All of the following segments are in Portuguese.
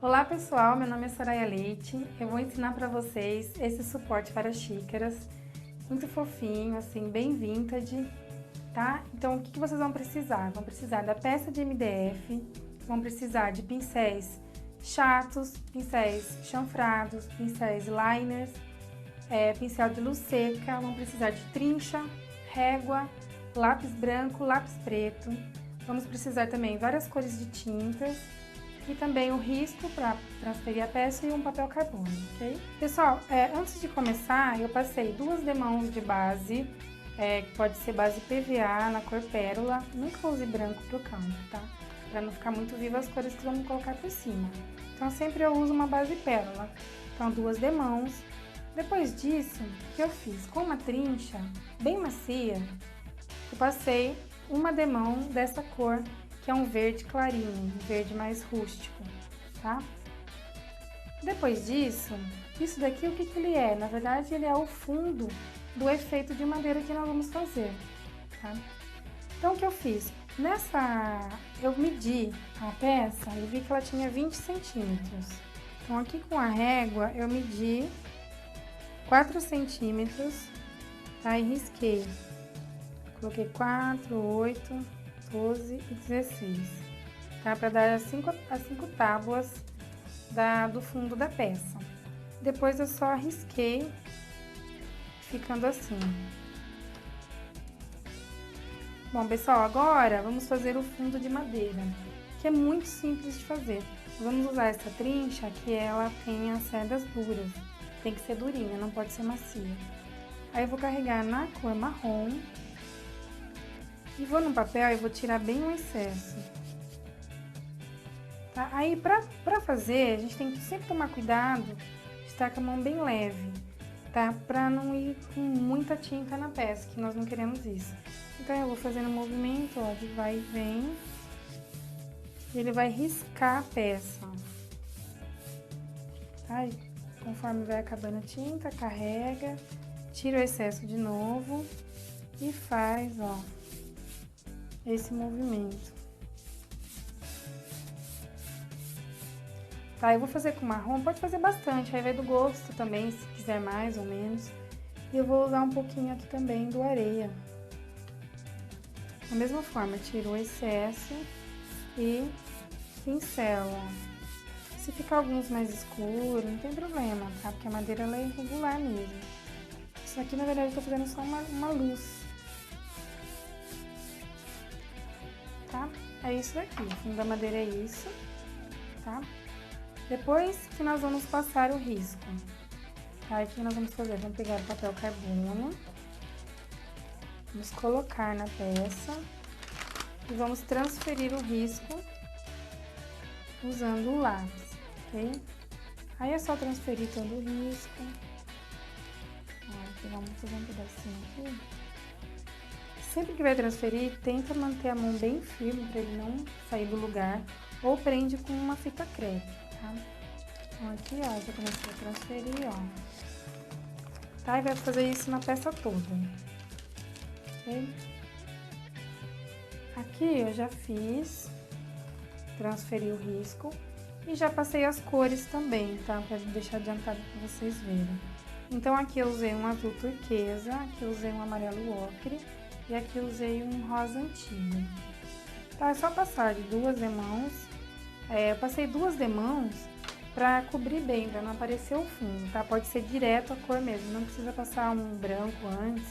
Olá pessoal, meu nome é Soraya Leite. Eu vou ensinar para vocês esse suporte para xícaras, muito fofinho, assim, bem vintage, tá? Então o que vocês vão precisar? Vão precisar da peça de MDF, vão precisar de pincéis chatos, pincéis chanfrados, pincéis liners, pincel de luz seca, vão precisar de trincha, régua, lápis branco, lápis preto. Vamos precisar também várias cores de tintas e também o risco para transferir a peça e um papel carbono, ok? Pessoal, antes de começar, eu passei 2 demãos de base, que pode ser base PVA na cor pérola. Nunca use branco pro canto, tá? Para não ficar muito viva as cores que vamos colocar por cima. Então sempre eu uso uma base pérola. Então 2 demãos. Depois disso, o que eu fiz? Com uma trincha bem macia, eu passei uma demão dessa cor, que é um verde clarinho, um verde mais rústico, tá? Depois disso, isso daqui o que ele é? Na verdade, ele é o fundo do efeito de madeira que nós vamos fazer, tá? Então, o que eu fiz? Eu medi a peça e vi que ela tinha 20 centímetros. Então, aqui com a régua, eu medi 4 centímetros, tá? E risquei. Coloquei 4, 8, 12 e 16, tá? Para dar as 5 tábuas do fundo da peça. Depois eu só risquei, ficando assim. Bom, pessoal, agora vamos fazer o fundo de madeira, que é muito simples de fazer. Vamos usar essa trincha que ela tem as cerdas duras, tem que ser durinha, não pode ser macia. Aí eu vou carregar na cor marrom e vou no papel e vou tirar bem o excesso. Tá? Aí pra fazer, a gente tem que sempre tomar cuidado de estar com a mão bem leve, tá? Pra não ir com muita tinta na peça, que nós não queremos isso. Então eu vou fazendo um movimento, ó, de vai e vem. E ele vai riscar a peça. Tá? E conforme vai acabando a tinta, carrega, tira o excesso de novo e faz, ó, esse movimento. Tá, eu vou fazer com marrom, pode fazer bastante, aí vai do gosto também, se quiser mais ou menos. E eu vou usar um pouquinho aqui também do areia. Da mesma forma, tiro o excesso e pincelo. Se ficar alguns mais escuros, não tem problema, tá? Porque a madeira ela é irregular mesmo. Isso aqui, na verdade, eu tô fazendo só uma luz. Tá? É isso daqui, o fundo da madeira é isso, tá? Depois que nós vamos passar o risco, tá? O que nós vamos fazer? Vamos pegar o papel carbono, vamos colocar na peça e vamos transferir o risco usando o lápis, ok? Aí é só transferir todo o risco. Ó, vamos fazer um pedacinho aqui. Sempre que vai transferir, tenta manter a mão bem firme para ele não sair do lugar, ou prende com uma fita crepe, tá? Então aqui, ó, já comecei a transferir, ó. Tá? E vai fazer isso na peça toda, ok? Aqui eu já fiz, transferi o risco e já passei as cores também, tá? Pra deixar adiantado para vocês verem. Então aqui eu usei um azul turquesa, aqui eu usei um amarelo ocre, e aqui eu usei um rosa antigo. Tá, é só passar de 2 demãos. Eu passei 2 demãos pra cobrir bem, pra não aparecer o fundo, tá? Pode ser direto a cor mesmo, não precisa passar um branco antes.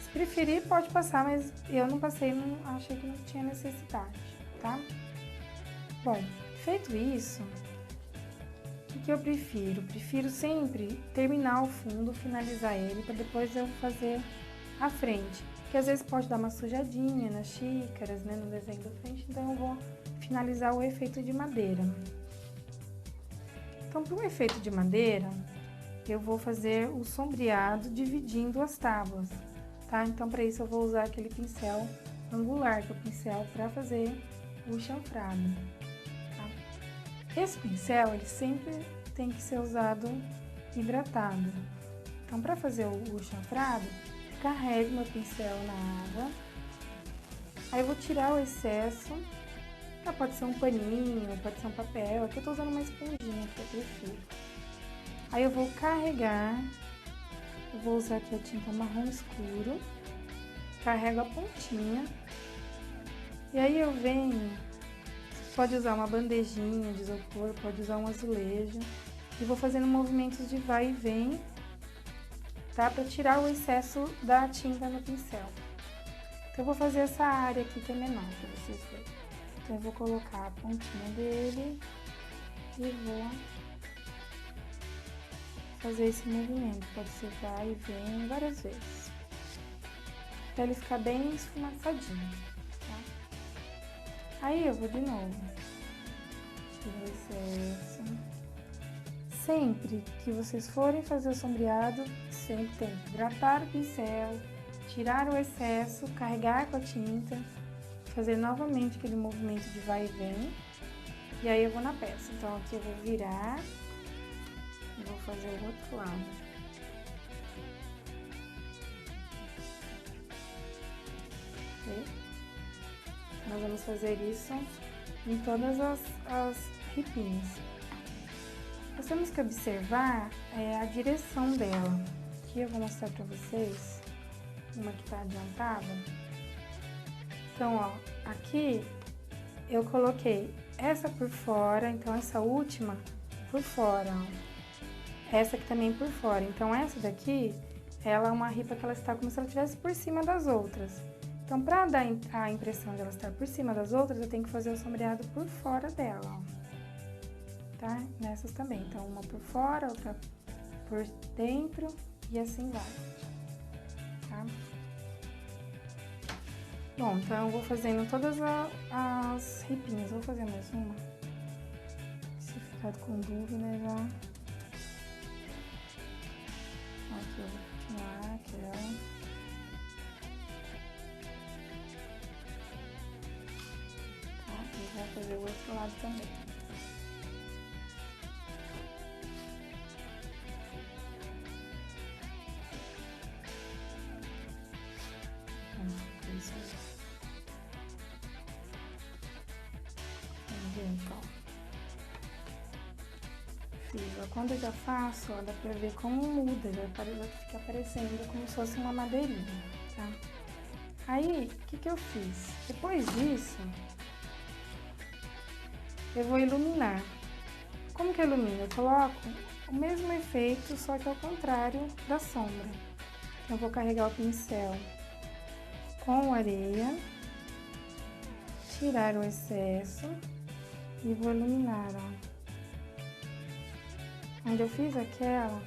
Se preferir, pode passar, mas eu não passei, não achei que não tinha necessidade, tá? Bom, feito isso, o que eu prefiro? Prefiro sempre terminar o fundo, finalizar ele, pra depois eu fazer a frente. Porque às vezes pode dar uma sujadinha nas xícaras, né, no desenho da frente, então eu vou finalizar o efeito de madeira. Então, para o efeito de madeira, eu vou fazer o sombreado dividindo as tábuas, tá? Então, para isso eu vou usar aquele pincel angular, que é o pincel para fazer o chanfrado, tá? Esse pincel, ele sempre tem que ser usado hidratado. Então, para fazer o chanfrado, carrego meu pincel na água, aí eu vou tirar o excesso Ah, pode ser um paninho, pode ser um papel. Aqui eu tô usando uma esponjinha que eu prefiro. Aí eu vou carregar, eu vou usar aqui a tinta marrom escuro, carrego a pontinha, e aí eu venho, pode usar uma bandejinha de isopor, pode usar um azulejo, e vou fazendo movimentos de vai e vem, tá? Pra tirar o excesso da tinta no pincel. Então eu vou fazer essa área aqui que é menor, pra vocês verem. Então eu vou colocar a pontinha dele e vou fazer esse movimento, pode ser vai e vem várias vezes, até ele ficar bem esfumaçadinho, tá? Aí eu vou de novo, tiro o excesso. Sempre que vocês forem fazer o sombreado, sempre tem que hidratar o pincel, tirar o excesso, carregar com a tinta, fazer novamente aquele movimento de vai e vem, e aí eu vou na peça. Então aqui eu vou virar, e vou fazer o outro lado. Ok? Nós vamos fazer isso em todas as ripinhas. Nós temos que observar a direção dela. Aqui eu vou mostrar pra vocês uma que tá adiantada. Então, ó, aqui eu coloquei essa por fora, então essa última por fora, ó. Essa aqui também por fora. Então, essa daqui, ela é uma ripa que ela está como se ela estivesse por cima das outras. Então, pra dar a impressão de ela estar por cima das outras, eu tenho que fazer o sombreado por fora dela, ó. Tá? Nessas também. Então, uma por fora, outra por dentro e assim vai. Tá? Bom, então eu vou fazendo todas as ripinhas. Vou fazer mais uma. Se ficar com dúvida, já... Aqui eu vou continuar, aquela. Tá? E vou fazer o outro lado também. Isso aí. Vamos ver então. Fiz, ó, quando eu já faço, ó, dá pra ver como muda, já fica aparecendo como se fosse uma madeirinha, tá? Aí, o que eu fiz? Depois disso, eu vou iluminar. Como que eu ilumino? Eu coloco o mesmo efeito, só que ao contrário da sombra. Então, eu vou carregar o pincel com areia, tirar o excesso e vou iluminar, ó. Onde eu fiz aquela,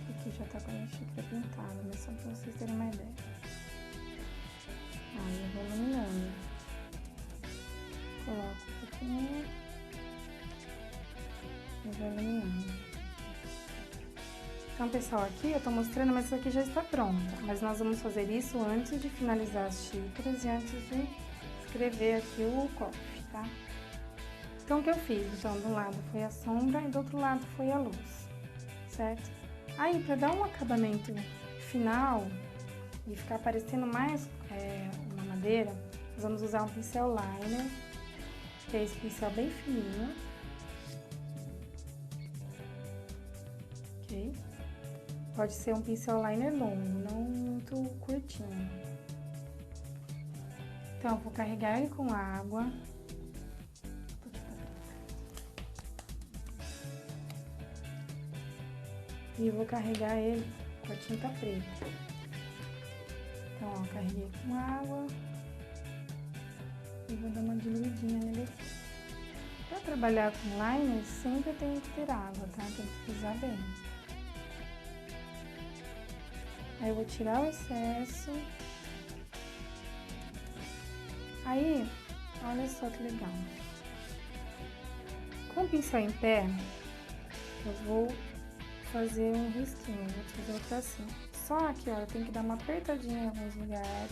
aqui já tá com a minha xícara pintada, mas só pra vocês terem uma ideia. Aí eu vou iluminando. Coloco um pouquinho e vou iluminando. Então, pessoal, aqui eu tô mostrando, mas isso aqui já está pronta. Mas nós vamos fazer isso antes de finalizar as xícaras e antes de escrever aqui o cofre, tá? Então, o que eu fiz? Então, de um lado foi a sombra e do outro lado foi a luz, certo? Aí, para dar um acabamento final e ficar parecendo mais uma madeira, nós vamos usar um pincel liner, que é esse pincel bem fininho. Ok? Pode ser um pincel liner longo, não muito curtinho. Então, eu vou carregar ele com água. E vou carregar ele com a tinta preta. Então, ó, carreguei com água. E vou dar uma diluidinha nele aqui. Pra trabalhar com liner, sempre tem que ter água, tá? Tem que pisar bem. Aí eu vou tirar o excesso. Aí, olha só que legal. Com o pincel em pé, eu vou fazer um risquinho, vou fazer outro assim. Só aqui, ó, eu tenho que dar uma apertadinha em alguns lugares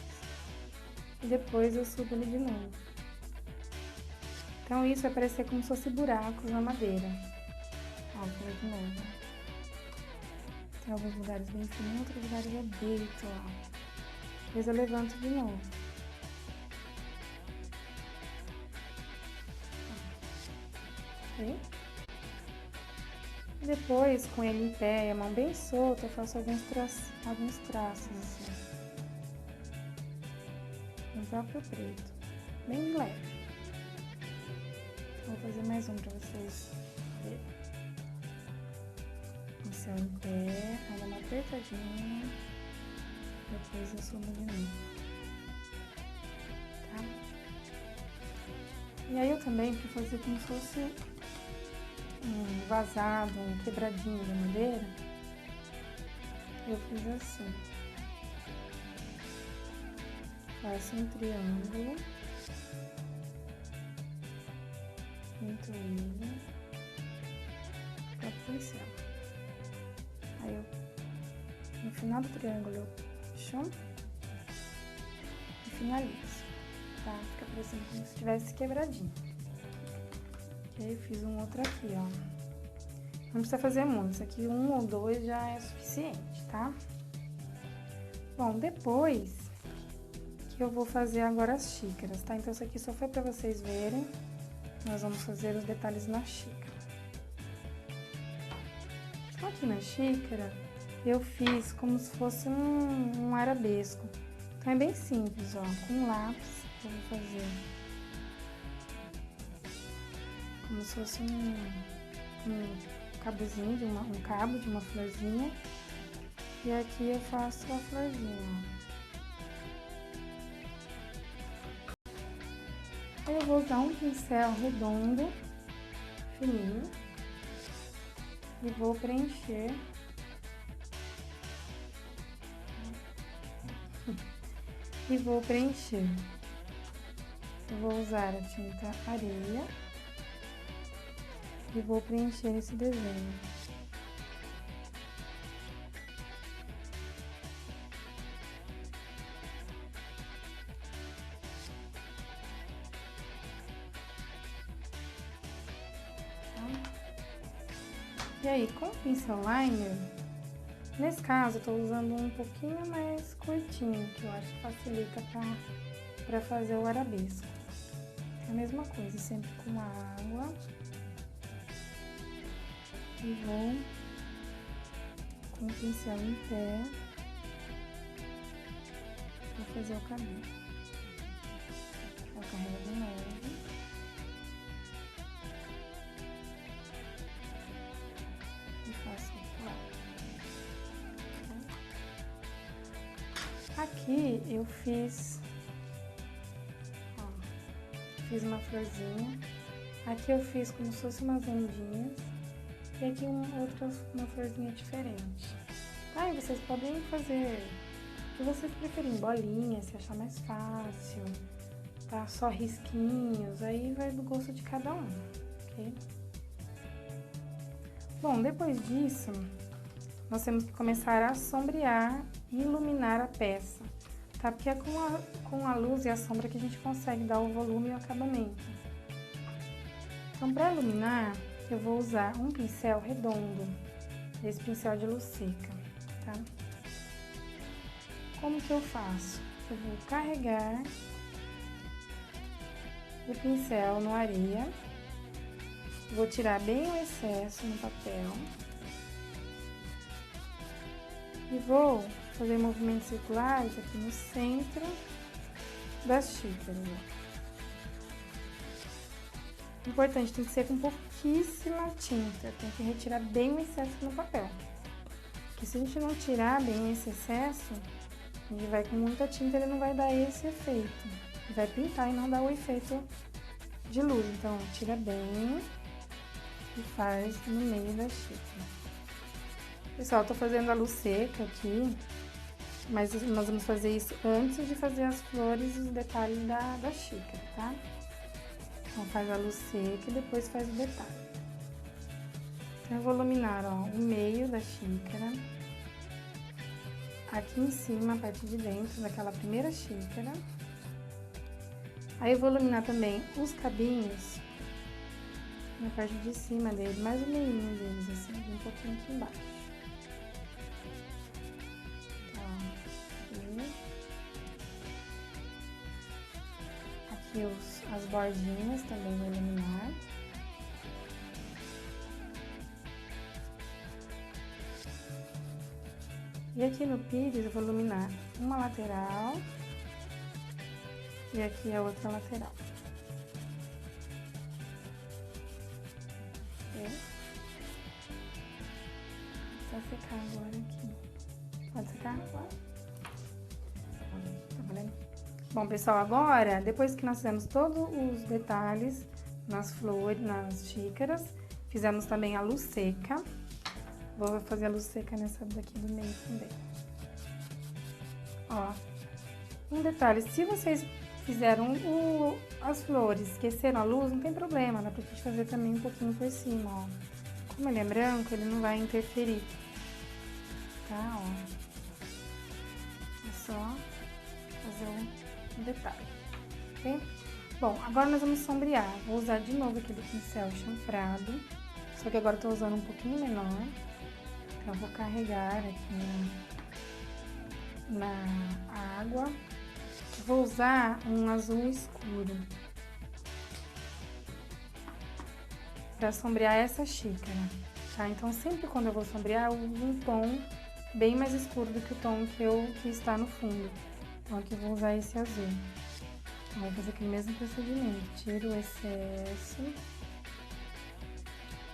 e depois eu subo ele de novo. Então isso vai parecer como se fosse buracos na madeira. Ó, vou fazer de novo. Tem alguns lugares bem fininhos, outros lugares eu deito, ó. Depois eu levanto de novo. ok? Depois, com ele em pé e a mão bem solta, eu faço alguns traços assim, no próprio preto, bem leve. Vou fazer mais um pra vocês verem. Pincel em pé, aí dá uma apertadinha, depois eu subo de novo, tá? E aí eu também, pra fazer como se fosse um vazado, um quebradinho da madeira, eu fiz assim. Faço um triângulo, pinto ele com o pincel. Aí eu, no final do triângulo, eu puxo e finalizo, tá? Fica parecendo como se tivesse quebradinho. E aí eu fiz um outro aqui, ó. Não precisa fazer muitos, aqui um ou dois já é suficiente, tá? Bom, depois que eu vou fazer agora as xícaras, tá? Então isso aqui só foi pra vocês verem. Nós vamos fazer os detalhes na xícara. Aqui na xícara, eu fiz como se fosse um arabesco. Então é bem simples, ó. Com lápis, eu vou fazer como se fosse um cabozinho, um cabo de uma florzinha. E aqui eu faço a florzinha, ó. Aí eu vou usar um pincel redondo, fininho, e vou preencher e vou preencher. Eu vou usar a tinta areia e vou preencher esse desenho. E aí, com o pincel liner, nesse caso eu tô usando um pouquinho mais curtinho, que eu acho que facilita pra fazer o arabesco. É a mesma coisa, sempre com água. E vou com o pincel em pé, vou fazer o cabelo. Eu carrego de novo. E faço outro lado. Aqui eu fiz, ó, fiz uma florzinha. Aqui eu fiz como se fosse umas ondinhas. E aqui uma florzinha diferente. Tá? E vocês podem fazer o que vocês preferirem, bolinha, se achar mais fácil, tá? Só risquinhos, aí vai do gosto de cada um, ok? Bom, depois disso, nós temos que começar a sombrear e iluminar a peça, tá? Porque é com a luz e a sombra que a gente consegue dar o volume e o acabamento. Então, para iluminar, eu vou usar um pincel redondo, esse pincel de luz seca, tá? Como que eu faço? Eu vou carregar o pincel no areia, vou tirar bem o excesso no papel e vou fazer movimentos circulares aqui no centro das xícaras. Importante, tem que ser com pouquíssima tinta, tem que retirar bem o excesso no papel. Porque se a gente não tirar bem esse excesso, a gente vai com muita tinta, ele não vai dar esse efeito. Vai pintar e não dar o efeito de luz. Então, tira bem e faz no meio da xícara. Pessoal, eu tô fazendo a luz seca aqui, mas nós vamos fazer isso antes de fazer as flores e os detalhes da xícara, tá? Então, faz a luz seca e depois faz o detalhe. Então, eu vou iluminar, ó, o meio da xícara. Aqui em cima, a parte de dentro daquela primeira xícara. Aí, eu vou iluminar também os cabinhos na parte de cima dele, mais o meinho deles, assim, um pouquinho aqui embaixo. Tá, aqui as bordinhas também vou iluminar. E aqui no pires eu vou iluminar uma lateral e aqui a outra lateral. Só secar agora aqui. Pode secar? Tá vendo? Bom, pessoal, agora, depois que nós fizemos todos os detalhes nas flores, nas xícaras, fizemos também a luz seca. Vou fazer a luz seca nessa daqui do meio também. Ó, um detalhe, se vocês fizeram as flores, esqueceram a luz, não tem problema, dá pra gente fazer também um pouquinho por cima, ó. Como ele é branco, ele não vai interferir, tá, ó. É só fazer um detalhe, ok? Bom, agora nós vamos sombrear. Vou usar de novo aquele pincel chanfrado, só que agora eu tô usando um pouquinho menor. Então, eu vou carregar aqui na água. Vou usar um azul escuro para sombrear essa xícara, tá? Então, sempre quando eu vou sombrear, eu uso um tom bem mais escuro do que o tom que está no fundo. Então, aqui eu vou usar esse azul. Então, vou fazer aquele mesmo procedimento. Tiro o excesso.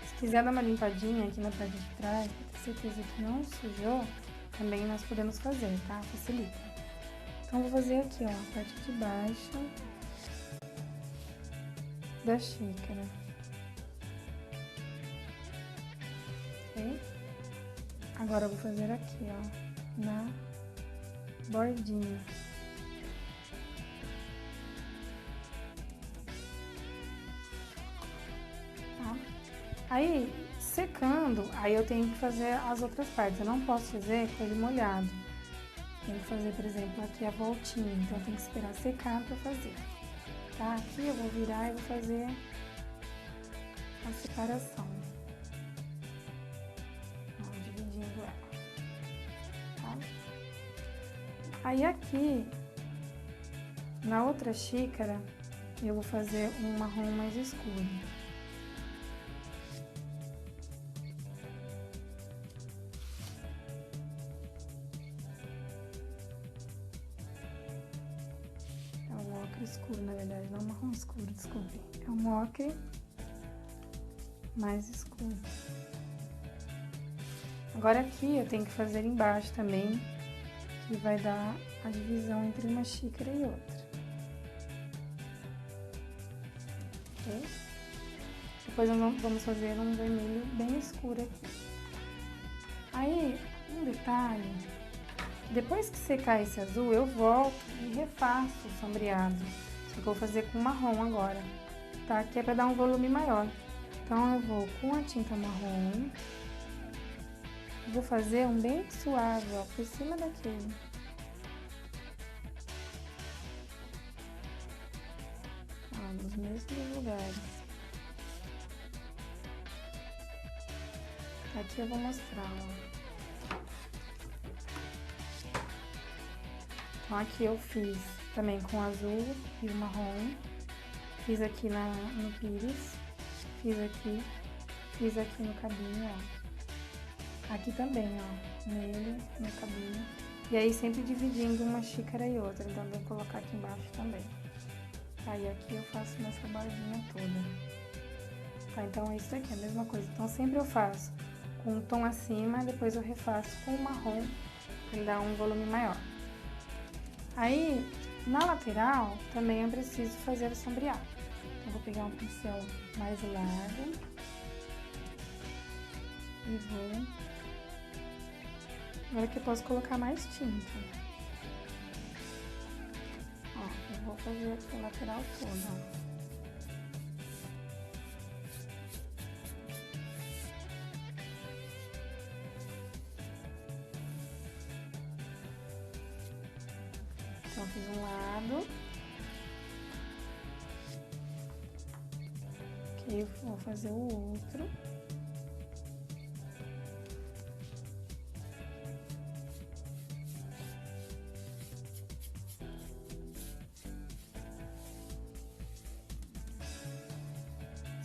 Se quiser dar uma limpadinha aqui na parte de trás, pra ter certeza que não sujou, também nós podemos fazer, tá? Facilita. Então, vou fazer aqui, ó, a parte de baixo da xícara. Ok? Agora, eu vou fazer aqui, ó, na bordinha. Tá? Aí, secando, aí eu tenho que fazer as outras partes. Eu não posso fazer com ele molhado. Tenho que fazer, por exemplo, aqui a voltinha. Então, eu tenho que esperar secar pra fazer. Tá? Aqui eu vou virar e vou fazer a separação. Ó, dividindo ela. Tá? Aí, aqui, na outra xícara, eu vou fazer um marrom mais escuro. Escuro, na verdade, não marrom escuro, desculpe. É um ocre mais escuro. Agora aqui eu tenho que fazer embaixo também, que vai dar a divisão entre uma xícara e outra. Ok? Depois nós vamos fazer um vermelho bem escuro aqui. Aí, um detalhe... Depois que secar esse azul, eu volto e refaço o sombreado. Só que eu vou fazer com marrom agora, tá? Que é pra dar um volume maior. Então, eu vou com a tinta marrom. Vou fazer um bem suave, ó, por cima daquele. Ó, nos mesmos lugares. Aqui eu vou mostrar, ó. Então, aqui eu fiz também com azul e o marrom. Fiz aqui no pires. Fiz aqui no cabinho, ó. Aqui também, ó. Nele, no cabinho. E aí, sempre dividindo uma xícara e outra. Então, vou colocar aqui embaixo também. Aí, aqui eu faço nessa bordinha toda. Tá, então, é isso aqui, a mesma coisa. Então, sempre eu faço com um tom acima, depois eu refaço com o marrom, pra ele dar um volume maior. Aí, na lateral, também eu preciso fazer o sombreado. Então, eu vou pegar um pincel mais largo e vou... Agora que eu posso colocar mais tinta. Ó, eu vou fazer aqui a lateral toda, ó. Então, fiz um lado. Ok, eu vou fazer o outro.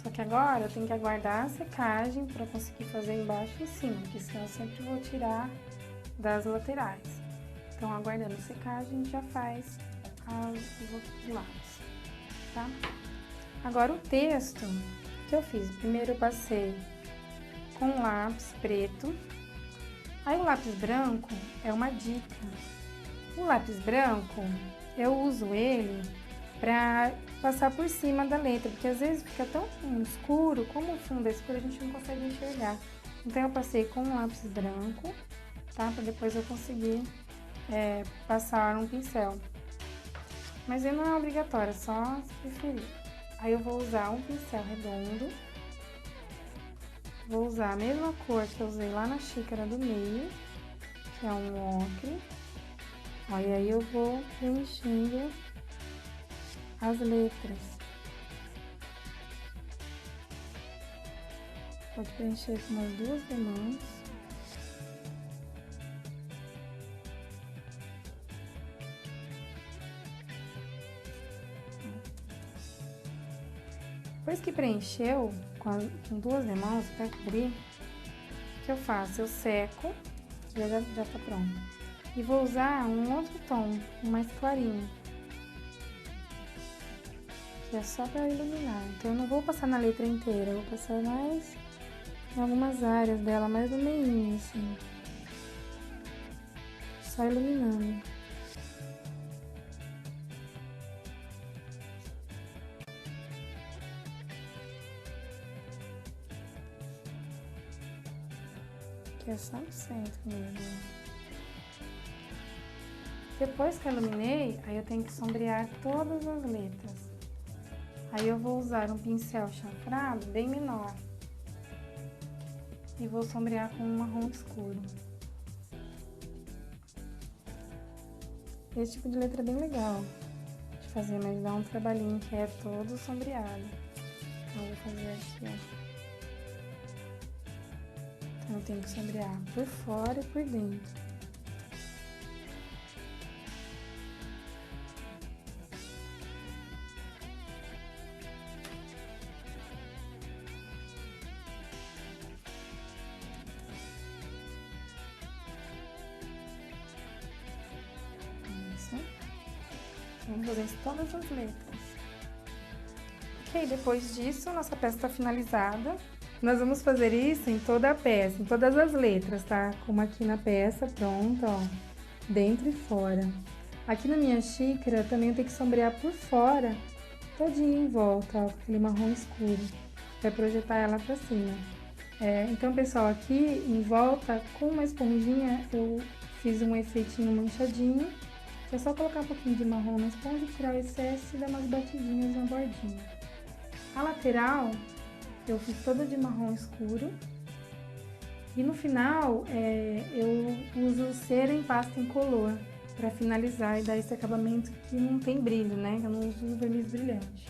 Só que agora eu tenho que aguardar a secagem para conseguir fazer embaixo e em cima, porque senão eu sempre vou tirar das laterais. Então, aguardando secar, a gente já faz os outros lados, tá? Agora, o texto que eu fiz, primeiro eu passei com lápis preto, aí o lápis branco é uma dica. O lápis branco, eu uso ele pra passar por cima da letra, porque às vezes fica tão escuro, como o fundo é escuro, a gente não consegue enxergar. Então, eu passei com um lápis branco, tá? Pra depois eu conseguir passar um pincel. Mas ele não é obrigatório, é só se preferir. Aí eu vou usar um pincel redondo. Vou usar a mesma cor que eu usei lá na xícara do meio, que é um ocre. Ó, e aí eu vou preenchendo as letras. Pode preencher com umas 2 demãos. Depois que preencheu com 2 demãos para cobrir, o que eu faço? Eu seco, já tá pronto. E vou usar um outro tom, um mais clarinho. Que é só para iluminar. Então, eu não vou passar na letra inteira, eu vou passar mais em algumas áreas dela, mais no meio, assim. Só iluminando. Que é só no centro mesmo. Depois que eu iluminei, aí eu tenho que sombrear todas as letras. Aí eu vou usar um pincel chanfrado bem menor. E vou sombrear com um marrom escuro. Esse tipo de letra é bem legal de fazer, mas dá um trabalhinho que é todo sombreado. Então, eu vou fazer aqui, ó. Então, eu tenho que sombrear por fora e por dentro. Isso. Vamos fazer isso todas as letras. Ok, depois disso, nossa peça está finalizada. Nós vamos fazer isso em toda a peça, em todas as letras, tá? Como aqui na peça, pronto, ó, dentro e fora. Aqui na minha xícara, também eu tenho que sombrear por fora, todinho em volta, ó, com aquele marrom escuro, para projetar ela pra cima. Então, pessoal, aqui em volta, com uma esponjinha, eu fiz um efeitinho manchadinho, que é só colocar um pouquinho de marrom na esponja, tirar o excesso e dar umas batidinhas na bordinha. A lateral, eu fiz toda de marrom escuro. E no final, eu uso cera em pasta incolor para finalizar e dar esse acabamento que não tem brilho, né? Eu não uso verniz brilhante.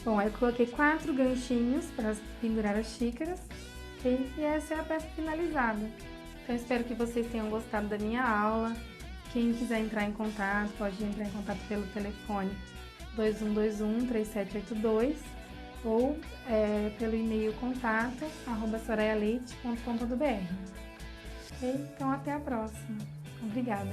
Bom, aí eu coloquei 4 ganchinhos para pendurar as xícaras. E essa é a peça finalizada. Então, espero que vocês tenham gostado da minha aula. Quem quiser entrar em contato, pode entrar em contato pelo telefone 2121-3782 ou pelo e-mail contato@sorayaleite.com.br. Ok? Então, até a próxima. Obrigada.